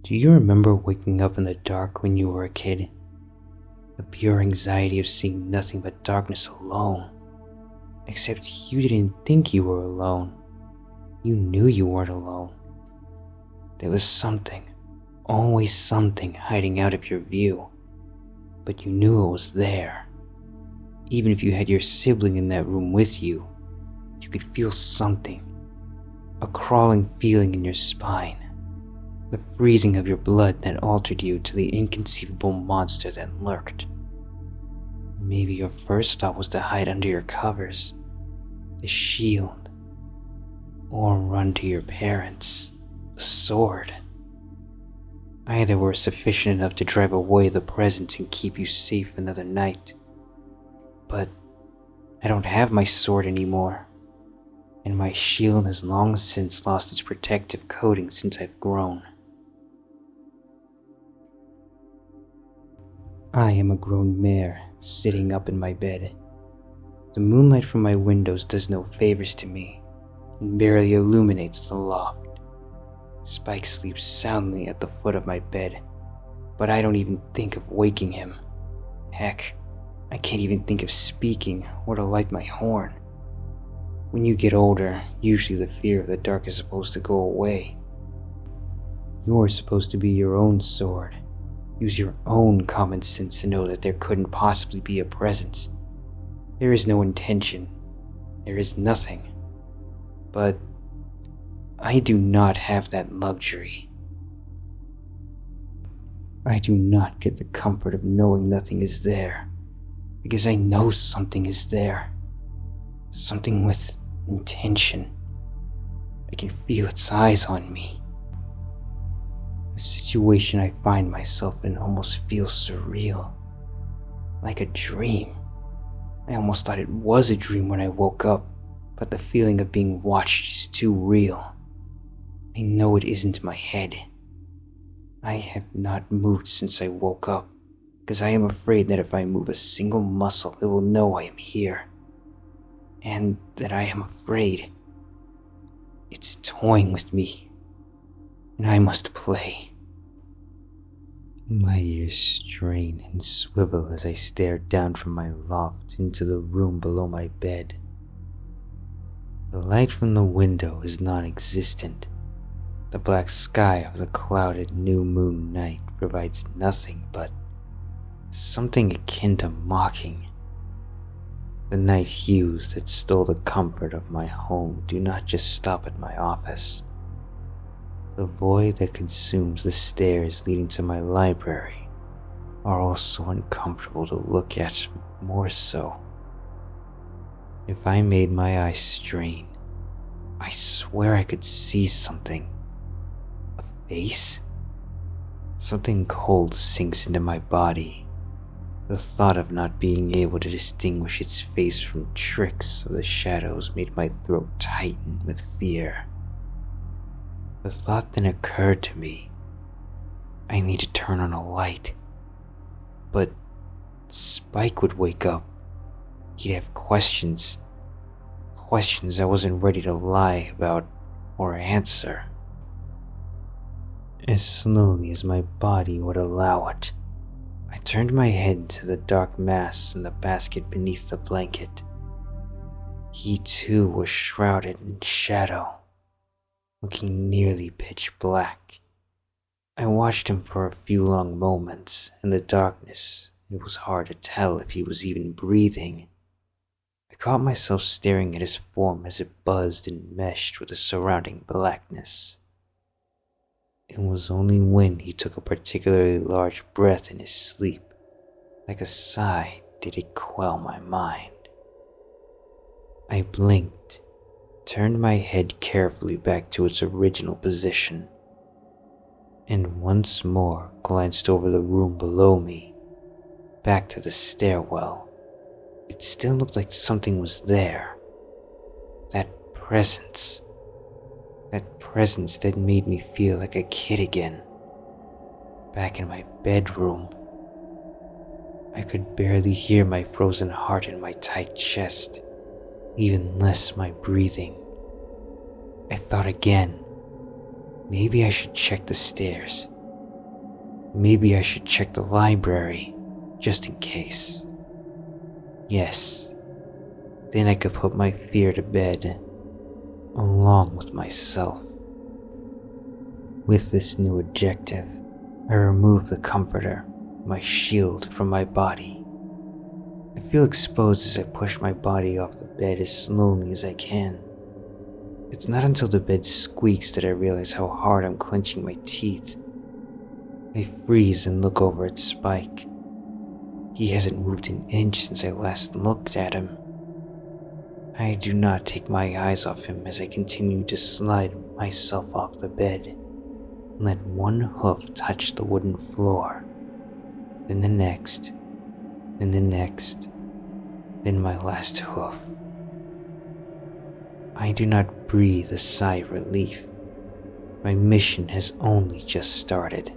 Do you remember waking up in the dark when you were a kid? The pure anxiety of seeing nothing but darkness alone. Except you didn't think you were alone. You knew you weren't alone. There was something, always something hiding out of your view. But you knew it was there. Even if you had your sibling in that room with you, you could feel something. A crawling feeling in your spine. The freezing of your blood that altered you to the inconceivable monster that lurked. Maybe your first thought was to hide under your covers, the shield, or run to your parents, the sword. Either were sufficient enough to drive away the presence and keep you safe another night. But I don't have my sword anymore, and my shield has long since lost its protective coating since I've grown. I am a grown mare sitting up in my bed. The moonlight from my windows does no favors to me and barely illuminates the loft. Spike sleeps soundly at the foot of my bed, but I don't even think of waking him. Heck, I can't even think of speaking or to light my horn. When you get older, usually the fear of the dark is supposed to go away. You're supposed to be your own sword. Use your own common sense to know that there couldn't possibly be a presence. There is no intention. There is nothing. But I do not have that luxury. I do not get the comfort of knowing nothing is there, because I know something is there. Something with intention. I can feel its eyes on me. The situation I find myself in almost feels surreal, like a dream. I almost thought it was a dream when I woke up, but the feeling of being watched is too real. I know it isn't my head. I have not moved since I woke up, because I am afraid that if I move a single muscle, it will know I am here. And that I am afraid. It's toying with me, and I must play. My ears strain and swivel as I stare down from my loft into the room below my bed. The light from the window is non-existent. The black sky of the clouded new moon night provides nothing but something akin to mocking. The night hues that stole the comfort of my home do not just stop at my office. The void that consumes the stairs leading to my library are also uncomfortable to look at, more so. If I made my eyes strain, I swear I could see something. A face? Something cold sinks into my body. The thought of not being able to distinguish its face from tricks of the shadows made my throat tighten with fear. The thought then occurred to me, I need to turn on a light. But Spike would wake up. He'd have questions I wasn't ready to lie about or answer. As slowly as my body would allow it, I turned my head to the dark mass in the basket beneath the blanket. He too was shrouded in shadow, looking nearly pitch black. I watched him for a few long moments. In the darkness, it was hard to tell if he was even breathing. I caught myself staring at his form as it buzzed and meshed with the surrounding blackness. It was only when he took a particularly large breath in his sleep, like a sigh, did it quell my mind. I blinked, turned my head carefully back to its original position, and once more glanced over the room below me, back to the stairwell. It still looked like something was there. That presence that made me feel like a kid again. Back in my bedroom. I could barely hear my frozen heart in my tight chest, even less my breathing. I thought again, maybe I should check the stairs, Maybe I should check the library, just in case. Yes, then I could put my fear to bed, along with myself. With this new objective, I remove the comforter, my shield, from my body. I feel exposed as I push my body off the bed as slowly as I can. It's not until the bed squeaks that I realize how hard I'm clenching my teeth. I freeze and look over at Spike. He hasn't moved an inch since I last looked at him. I do not take my eyes off him as I continue to slide myself off the bed and let one hoof touch the wooden floor, then the next, then the next, then my last hoof. I do not breathe a sigh of relief. My mission has only just started.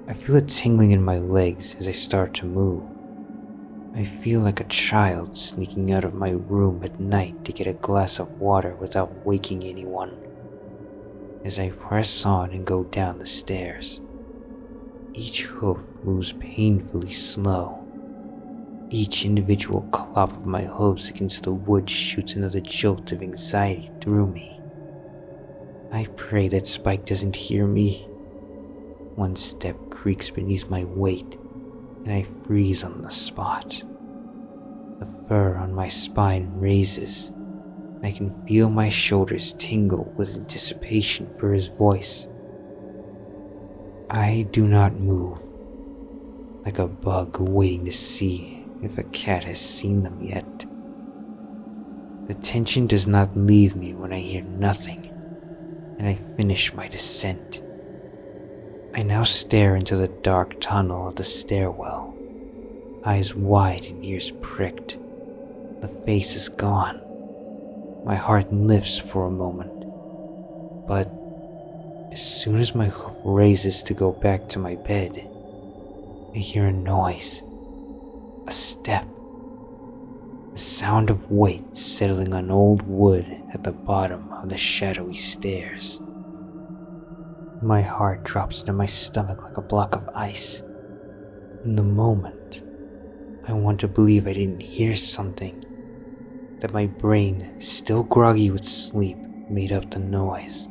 I feel a tingling in my legs as I start to move. I feel like a child sneaking out of my room at night to get a glass of water without waking anyone. As I press on and go down the stairs, each hoof moves painfully slow. Each individual clop of my hooves against the wood shoots another jolt of anxiety through me. I pray that Spike doesn't hear me. One step creaks beneath my weight, and I freeze on the spot. The fur on my spine raises, and I can feel my shoulders tingle with anticipation for his voice. I do not move, like a bug waiting to see if a cat has seen them yet. The tension does not leave me when I hear nothing, and I finish my descent. I now stare into the dark tunnel of the stairwell, eyes wide and ears pricked. The face is gone. My heart lifts for a moment, but as soon as my hoof raises to go back to my bed, I hear a noise, a step, the sound of weight settling on old wood at the bottom of the shadowy stairs. My heart drops into my stomach like a block of ice. In the moment, I want to believe I didn't hear something, that my brain, still groggy with sleep, made up the noise,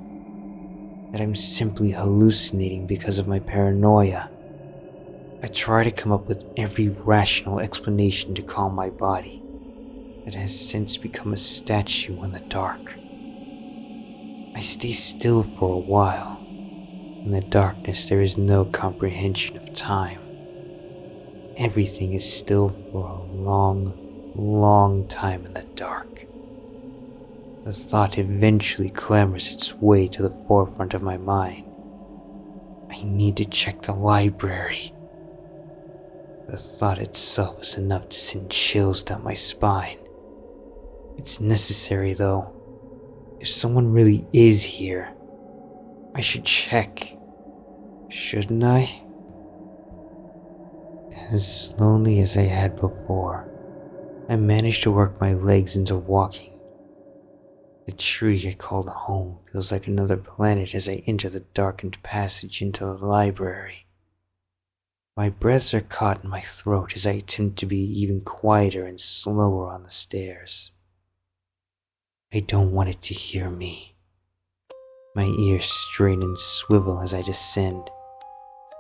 that I'm simply hallucinating because of my paranoia. I try to come up with every rational explanation to calm my body that has since become a statue in the dark. I stay still for a while. In the darkness, there is no comprehension of time. Everything is still for a long, long time in the dark. The thought eventually clambers its way to the forefront of my mind. I need to check the library. The thought itself is enough to send chills down my spine. It's necessary, though. If someone really is here, I should check. Shouldn't I? As slowly as I had before, I managed to work my legs into walking. The tree I called home feels like another planet as I enter the darkened passage into the library. My breaths are caught in my throat as I attempt to be even quieter and slower on the stairs. I don't want it to hear me. My ears strain and swivel as I descend.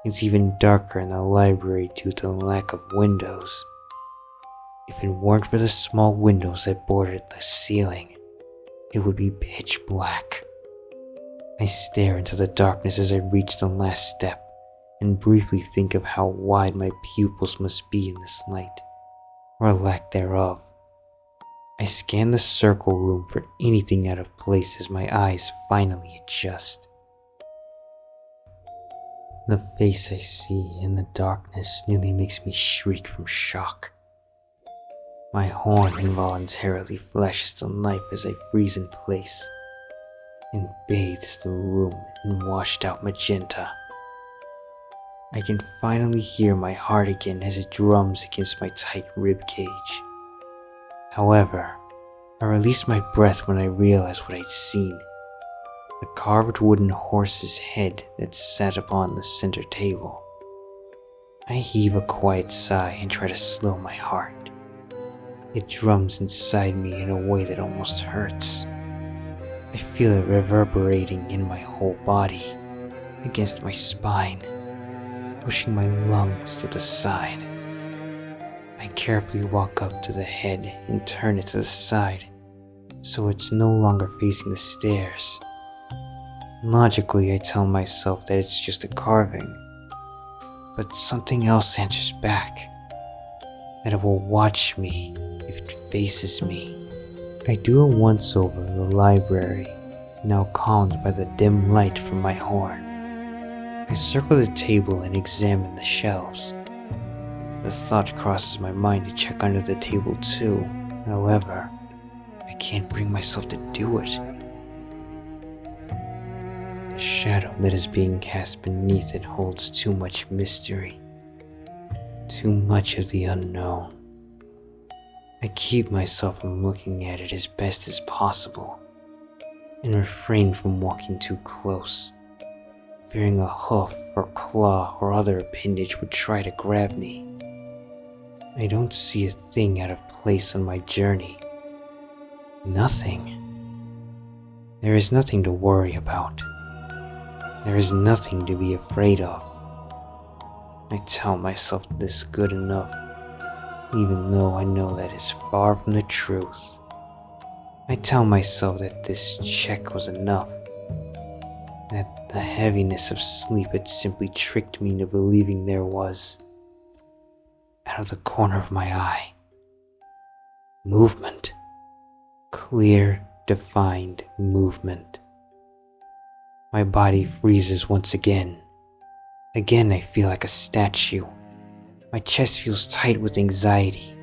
It's even darker in the library due to the lack of windows. If it weren't for the small windows that bordered the ceiling, it would be pitch black. I stare into the darkness as I reach the last step and briefly think of how wide my pupils must be in this light, or lack thereof. I scan the circle room for anything out of place as my eyes finally adjust. The face I see in the darkness nearly makes me shriek from shock. My horn involuntarily flashes to life as I freeze in place and bathes the room in washed out magenta. I can finally hear my heart again as it drums against my tight rib cage. However, I released my breath when I realized what I'd seen. The carved wooden horse's head that sat upon the center table. I heave a quiet sigh and try to slow my heart. It drums inside me in a way that almost hurts. I feel it reverberating in my whole body, against my spine, pushing my lungs to the side. I carefully walk up to the head and turn it to the side, so it's no longer facing the stairs. Logically, I tell myself that it's just a carving, but something else answers back, that it will watch me if it faces me. I do a once-over in the library, now calmed by the dim light from my horn. I circle the table and examine the shelves. The thought crosses my mind to check under the table too. However, I can't bring myself to do it. The shadow that is being cast beneath it holds too much mystery, too much of the unknown. I keep myself from looking at it as best as possible, and refrain from walking too close, fearing a hoof or claw or other appendage would try to grab me. I don't see a thing out of place on my journey. Nothing. There is nothing to worry about. There is nothing to be afraid of. I tell myself that this is good enough, even though I know that is far from the truth. I tell myself that this check was enough, that the heaviness of sleep had simply tricked me into believing there was, out of the corner of my eye, movement. Clear, defined movement. My body freezes once again. Again, I feel like a statue. My chest feels tight with anxiety,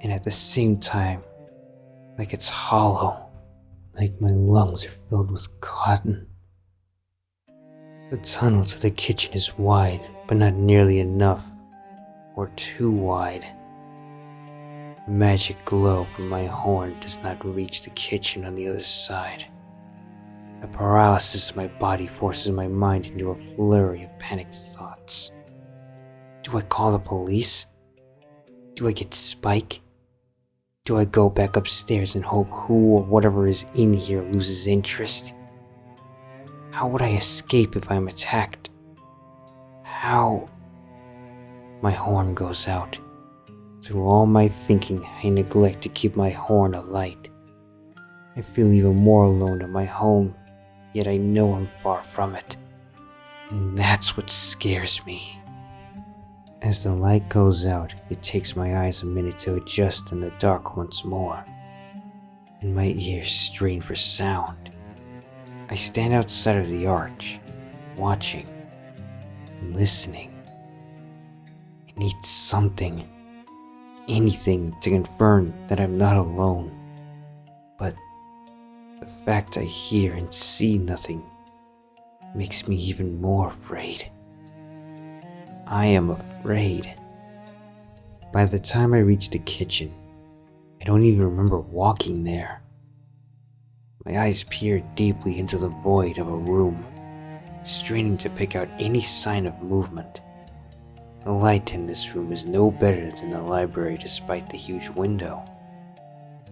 and at the same time, like it's hollow, like my lungs are filled with cotton. The tunnel to the kitchen is wide, but not nearly enough, or too wide. The magic glow from my horn does not reach the kitchen on the other side. A paralysis of my body forces my mind into a flurry of panicked thoughts. Do I call the police? Do I get Spike? Do I go back upstairs and hope who or whatever is in here loses interest? How would I escape if I'm attacked? How? My horn goes out. Through all my thinking, I neglect to keep my horn alight. I feel even more alone in my home, yet I know I'm far from it. And that's what scares me. As the light goes out, it takes my eyes a minute to adjust in the dark once more, and my ears strain for sound. I stand outside of the arch, watching, listening. I need something, anything to confirm that I'm not alone. But the fact I hear and see nothing makes me even more afraid. I am afraid. By the time I reach the kitchen, I don't even remember walking there. My eyes peer deeply into the void of a room, straining to pick out any sign of movement. The light in this room is no better than the library despite the huge window.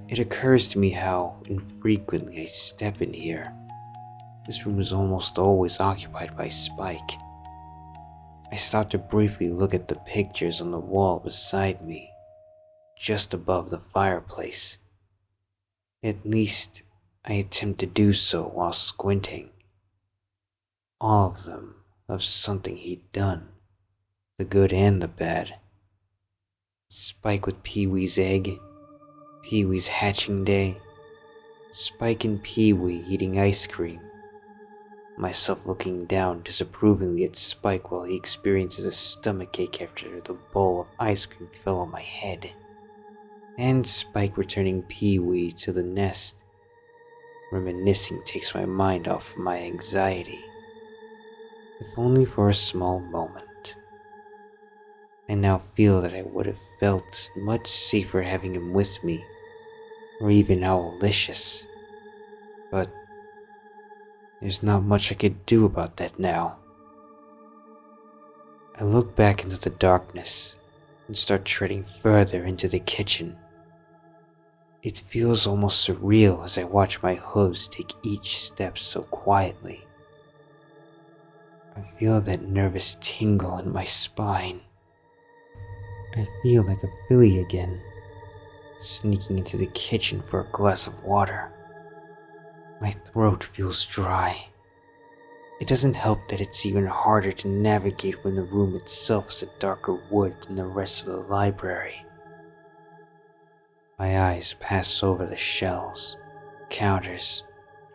It occurs to me how infrequently I step in here. This room is almost always occupied by Spike. I stop to briefly look at the pictures on the wall beside me, just above the fireplace. At least, I attempt to do so while squinting. All of them of something he'd done, the good and the bad. Spike with Pee-wee's egg, Pee-wee's hatching day, Spike and Pee-wee eating ice cream, myself looking down disapprovingly at Spike while he experiences a stomachache after the bowl of ice cream fell on my head, and Spike returning Pee-wee to the nest. Reminiscing takes my mind off of my anxiety, if only for a small moment. I now feel that I would have felt much safer having him with me, or even Owlicious, but there's not much I could do about that now. I look back into the darkness and start treading further into the kitchen. It feels almost surreal as I watch my hooves take each step so quietly. I feel that nervous tingle in my spine. I feel like a filly again, sneaking into the kitchen for a glass of water. My throat feels dry. It doesn't help that it's even harder to navigate when the room itself is a darker wood than the rest of the library. My eyes pass over the shelves, counters,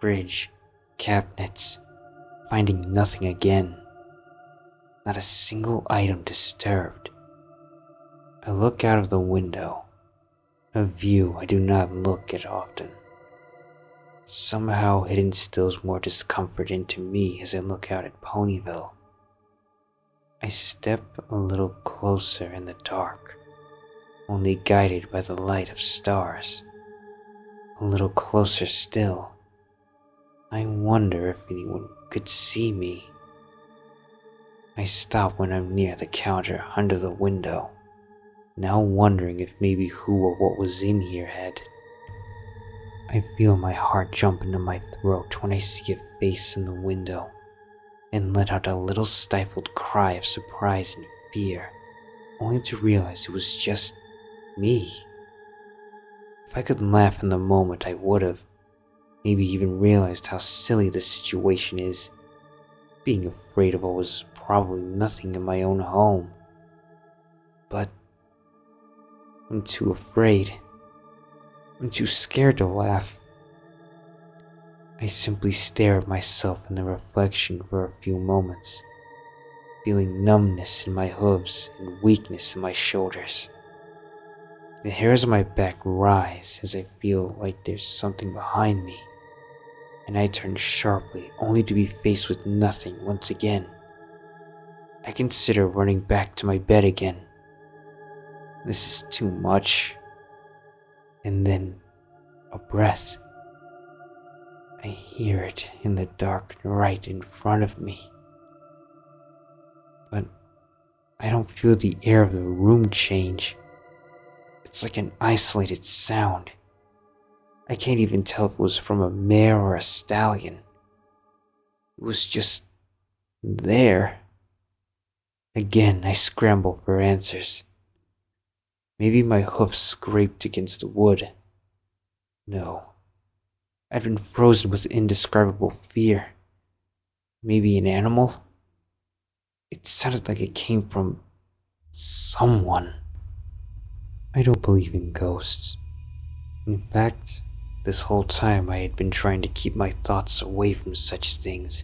fridge, cabinets, finding nothing again. Not a single item disturbed. I look out of the window, a view I do not look at often. Somehow it instills more discomfort into me as I look out at Ponyville. I step a little closer in the dark, only guided by the light of stars. A little closer still. I wonder if anyone could see me. I stop when I'm near the counter under the window, now wondering if maybe who or what was in here had. I feel my heart jump into my throat when I see a face in the window and let out a little stifled cry of surprise and fear, only to realize it was just me. If I could laugh in the moment, I would have. Maybe even realized how silly this situation is, being afraid of what was probably nothing in my own home. But I'm too afraid. I'm too scared to laugh. I simply stare at myself in the reflection for a few moments, feeling numbness in my hooves and weakness in my shoulders. The hairs on my back rise as I feel like there's something behind me, and I turn sharply only to be faced with nothing once again. I consider running back to my bed again. This is too much. And then, a breath. I hear it in the dark right in front of me. But I don't feel the air of the room change. It's like an isolated sound. I can't even tell if it was from a mare or a stallion. It was just there. Again, I scramble for answers. Maybe my hoofs scraped against the wood. No. I'd been frozen with indescribable fear. Maybe an animal? It sounded like it came from someone. I don't believe in ghosts. In fact, this whole time I had been trying to keep my thoughts away from such things.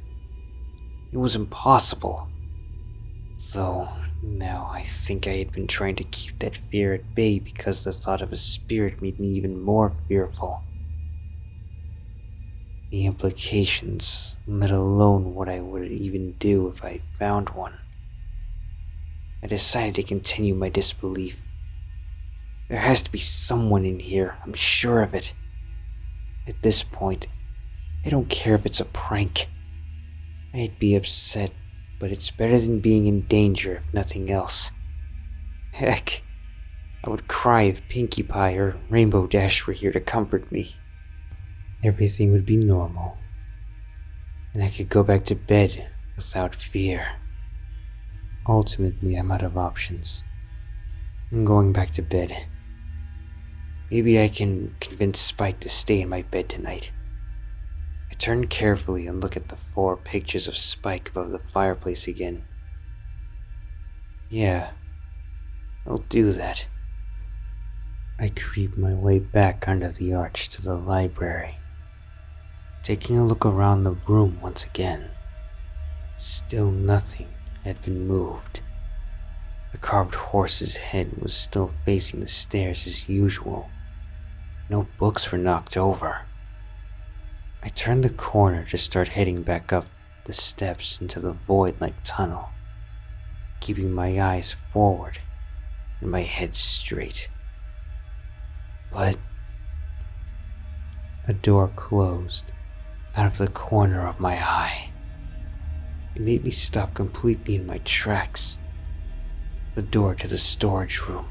It was impossible. Though, now I think I had been trying to keep that fear at bay because the thought of a spirit made me even more fearful. The implications, let alone what I would even do if I found one. I decided to continue my disbelief. There has to be someone in here, I'm sure of it. At this point, I don't care if it's a prank. I'd be upset, but it's better than being in danger if nothing else. Heck, I would cry if Pinkie Pie or Rainbow Dash were here to comfort me. Everything would be normal, and I could go back to bed without fear. Ultimately, I'm out of options. I'm going back to bed. Maybe I can convince Spike to stay in my bed tonight. I turn carefully and look at the 4 pictures of Spike above the fireplace again. Yeah, I'll do that. I creep my way back under the arch to the library, taking a look around the room once again. Still nothing had been moved. The carved horse's head was still facing the stairs as usual. No books were knocked over. I turned the corner to start heading back up the steps into the void-like tunnel, keeping my eyes forward and my head straight. But a door closed out of the corner of my eye. It made me stop completely in my tracks. the door to the storage room.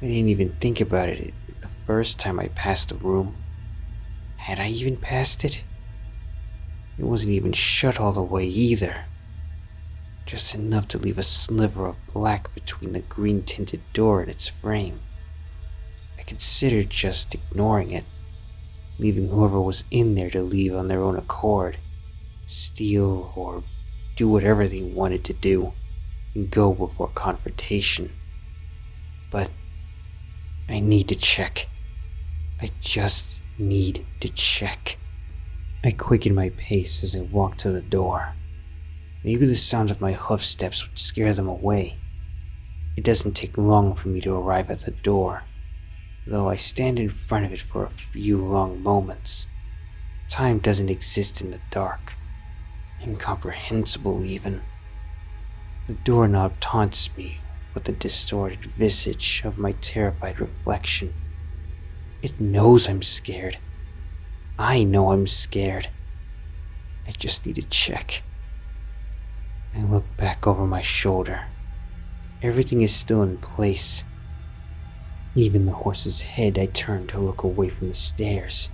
I didn't even think about it the first time I passed the room. Had I even passed it? It wasn't even shut all the way either. Just enough to leave a sliver of black between the green-tinted door and its frame. I considered just ignoring it, leaving whoever was in there to leave on their own accord, steal or do whatever they wanted to do, and go before confrontation. But I need to check. I just need to check. I quickened my pace as I walked to the door. Maybe the sound of my hoofsteps would scare them away. It doesn't take long for me to arrive at the door, though I stand in front of it for a few long moments. Time doesn't exist in the dark. Incomprehensible even. The doorknob taunts me with the distorted visage of my terrified reflection. It knows I'm scared. I know I'm scared. I just need to check. I look back over my shoulder. Everything is still in place. Even the horse's head I turn to look away from the stairs.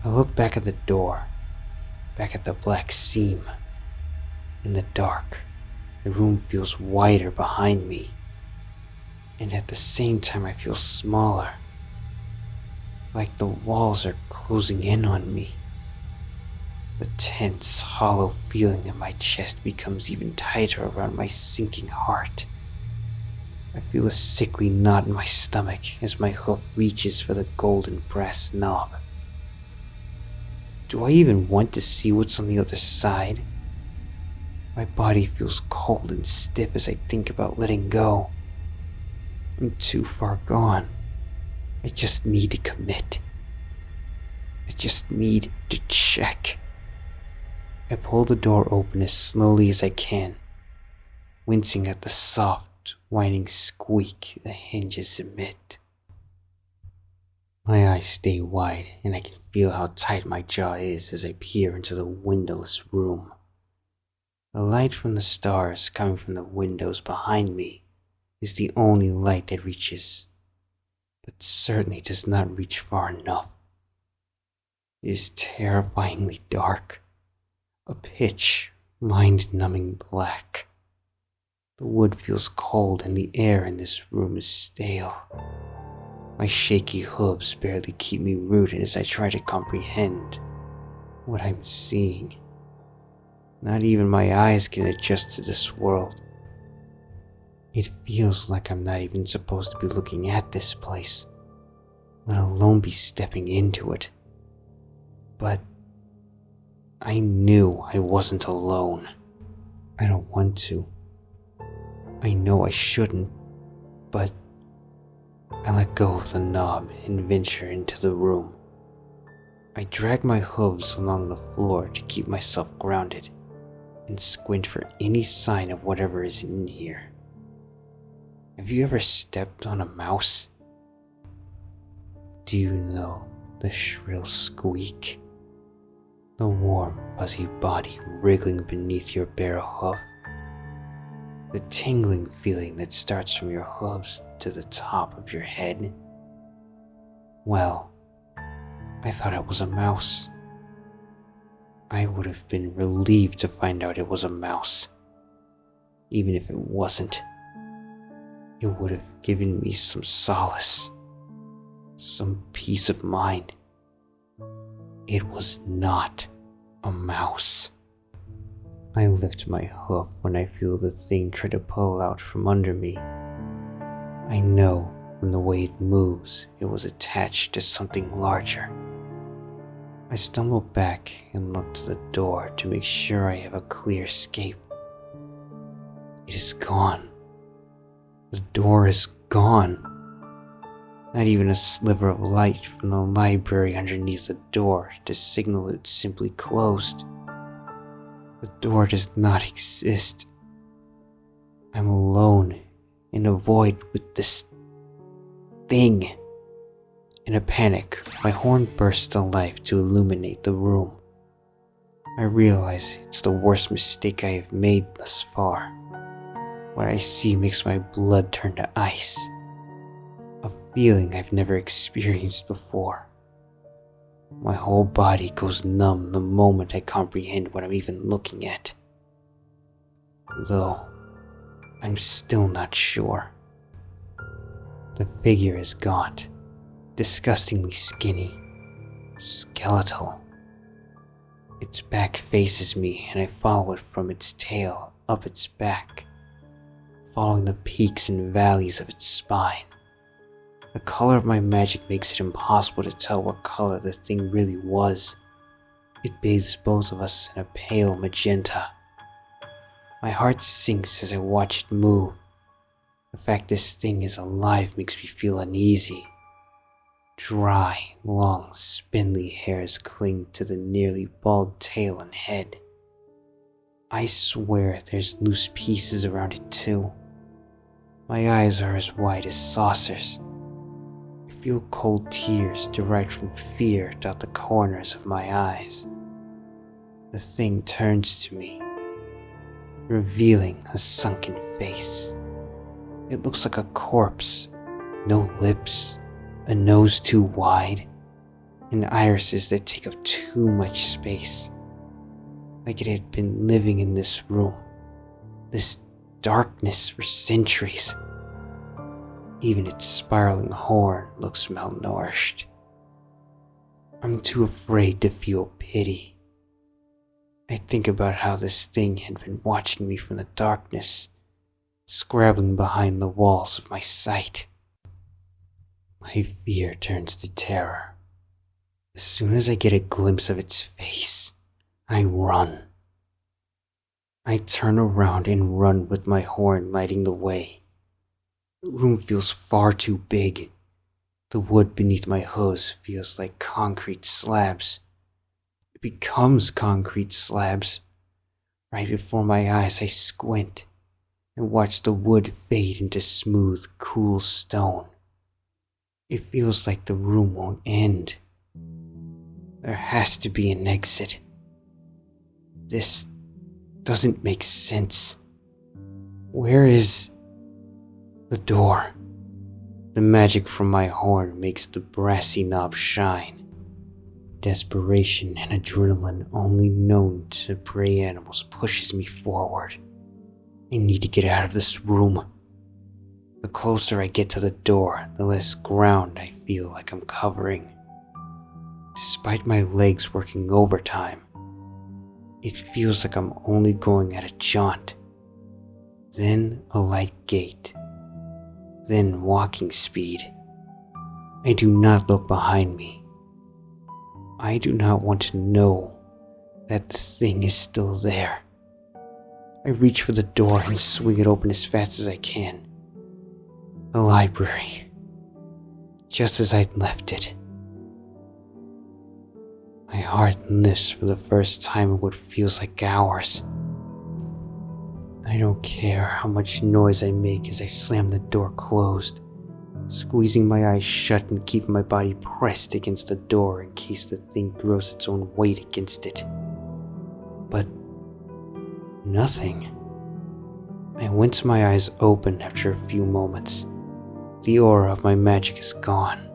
I look back at the door, back at the black seam. In the dark, the room feels wider behind me, and at the same time I feel smaller, like the walls are closing in on me. The tense, hollow feeling in my chest becomes even tighter around my sinking heart. I feel a sickly knot in my stomach as my hoof reaches for the golden brass knob. Do I even want to see what's on the other side? My body feels cold and stiff as I think about letting go. I'm too far gone. I just need to commit. I just need to check. I pull the door open as slowly as I can, wincing at the soft, whining squeak the hinges emit. My eyes stay wide, and I can feel how tight my jaw is as I peer into the windowless room. The light from the stars coming from the windows behind me is the only light that reaches, but certainly does not reach far enough. It is terrifyingly dark, a pitch, mind-numbing black. The wood feels cold and the air in this room is stale. My shaky hooves barely keep me rooted as I try to comprehend what I'm seeing. Not even my eyes can adjust to this world. It feels like I'm not even supposed to be looking at this place, let alone be stepping into it. But I knew I wasn't alone. I don't want to. I know I shouldn't, but I let go of the knob and venture into the room. I drag my hooves along the floor to keep myself grounded and squint for any sign of whatever is in here. Have you ever stepped on a mouse? Do you know the shrill squeak? The warm, fuzzy body wriggling beneath your bare hoof? The tingling feeling that starts from your hooves to the top of your head? Well, I thought it was a mouse. I would have been relieved to find out it was a mouse. Even if it wasn't, it would have given me some solace, some peace of mind. It was not a mouse. I lift my hoof when I feel the thing try to pull out from under me. I know from the way it moves it was attached to something larger. I stumble back and look to the door to make sure I have a clear escape. It is gone. The door is gone. Not even a sliver of light from the library underneath the door to signal it's simply closed. The door does not exist. I'm alone in a void with this thing. In a panic, my horn bursts to life to illuminate the room. I realize it's the worst mistake I have made thus far. What I see makes my blood turn to ice, a feeling I've never experienced before. My whole body goes numb the moment I comprehend what I'm even looking at. Though, I'm still not sure. The figure is gaunt, disgustingly skinny, skeletal. Its back faces me and I follow it from its tail up its back, following the peaks and valleys of its spine. The color of my magic makes it impossible to tell what color the thing really was. It bathes both of us in a pale magenta. My heart sinks as I watch it move. The fact this thing is alive makes me feel uneasy. Dry, long, spindly hairs cling to the nearly bald tail and head. I swear there's loose pieces around it too. My eyes are as wide as saucers. I feel cold tears derived from fear dot the corners of my eyes. The thing turns to me, revealing a sunken face. It looks like a corpse, no lips, a nose too wide, and irises that take up too much space. Like it had been living in this room, this darkness for centuries. Even its spiraling horn looks malnourished. I'm too afraid to feel pity. I think about how this thing had been watching me from the darkness, scrabbling behind the walls of my sight. My fear turns to terror. As soon as I get a glimpse of its face, I run. I turn around and run with my horn lighting the way. The room feels far too big. The wood beneath my hooves feels like concrete slabs. It becomes concrete slabs. Right before my eyes, I squint and watch the wood fade into smooth, cool stone. It feels like the room won't end. There has to be an exit. This doesn't make sense. Where is the door? The magic from my horn makes the brassy knob shine. Desperation and adrenaline only known to prey animals pushes me forward. I need to get out of this room. The closer I get to the door, the less ground I feel like I'm covering. Despite my legs working overtime, it feels like I'm only going at a jaunt. Then a light gait. Then walking speed. I do not look behind me. I do not want to know that the thing is still there. I reach for the door and swing it open as fast as I can. The library. Just as I'd left it. My heart lifts for the first time in what feels like hours. I don't care how much noise I make as I slam the door closed, squeezing my eyes shut and keeping my body pressed against the door in case the thing throws its own weight against it. But nothing. I wince my eyes open after a few moments. The aura of my magic is gone.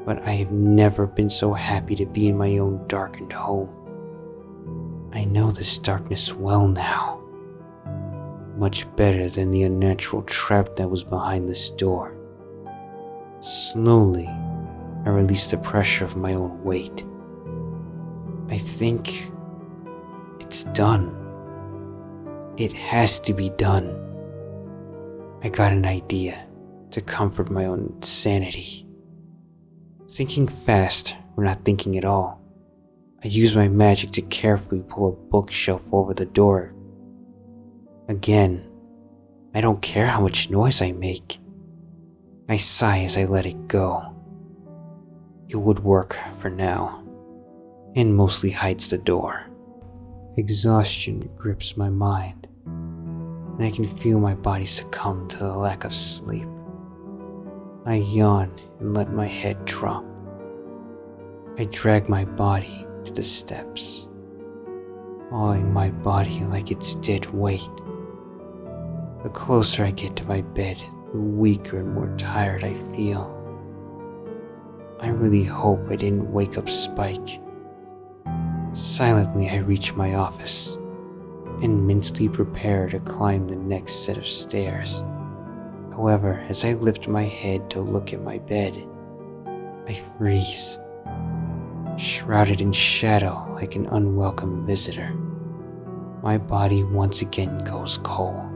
But I have never been so happy to be in my own darkened home. I know this darkness well now. Much better than the unnatural trap that was behind this door. Slowly, I release the pressure of my own weight. I think it's done. It has to be done. I got an idea to comfort my own sanity. Thinking fast, or not thinking at all, I use my magic to carefully pull a bookshelf over the door. Again, I don't care how much noise I make. I sigh as I let it go. It would work for now, and mostly hides the door. Exhaustion grips my mind, and I can feel my body succumb to the lack of sleep. I yawn and let my head drop. I drag my body to the steps, awing my body like it's dead weight. The closer I get to my bed, the weaker and more tired I feel. I really hope I didn't wake up Spike. Silently, I reach my office and mentally prepare to climb the next set of stairs. However, as I lift my head to look at my bed, I freeze, shrouded in shadow like an unwelcome visitor. My body once again goes cold.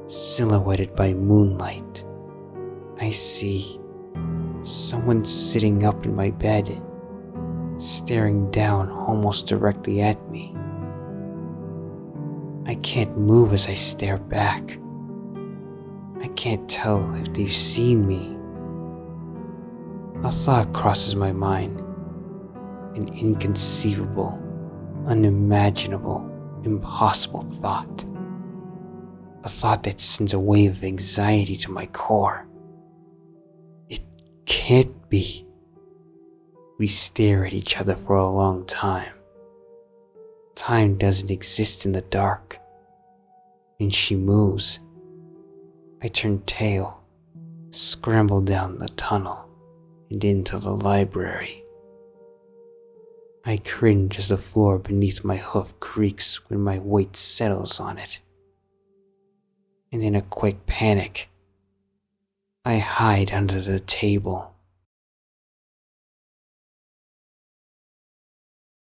Silhouetted by moonlight, I see someone sitting up in my bed, staring down almost directly at me. I can't move as I stare back. I can't tell if they've seen me. A thought crosses my mind, an inconceivable, unimaginable, impossible thought. A thought that sends a wave of anxiety to my core. It can't be. We stare at each other for a long time. Time doesn't exist in the dark. And she moves. I turn tail, scramble down the tunnel and into the library. I cringe as the floor beneath my hoof creaks when my weight settles on it. And in a quick panic, I hide under the table,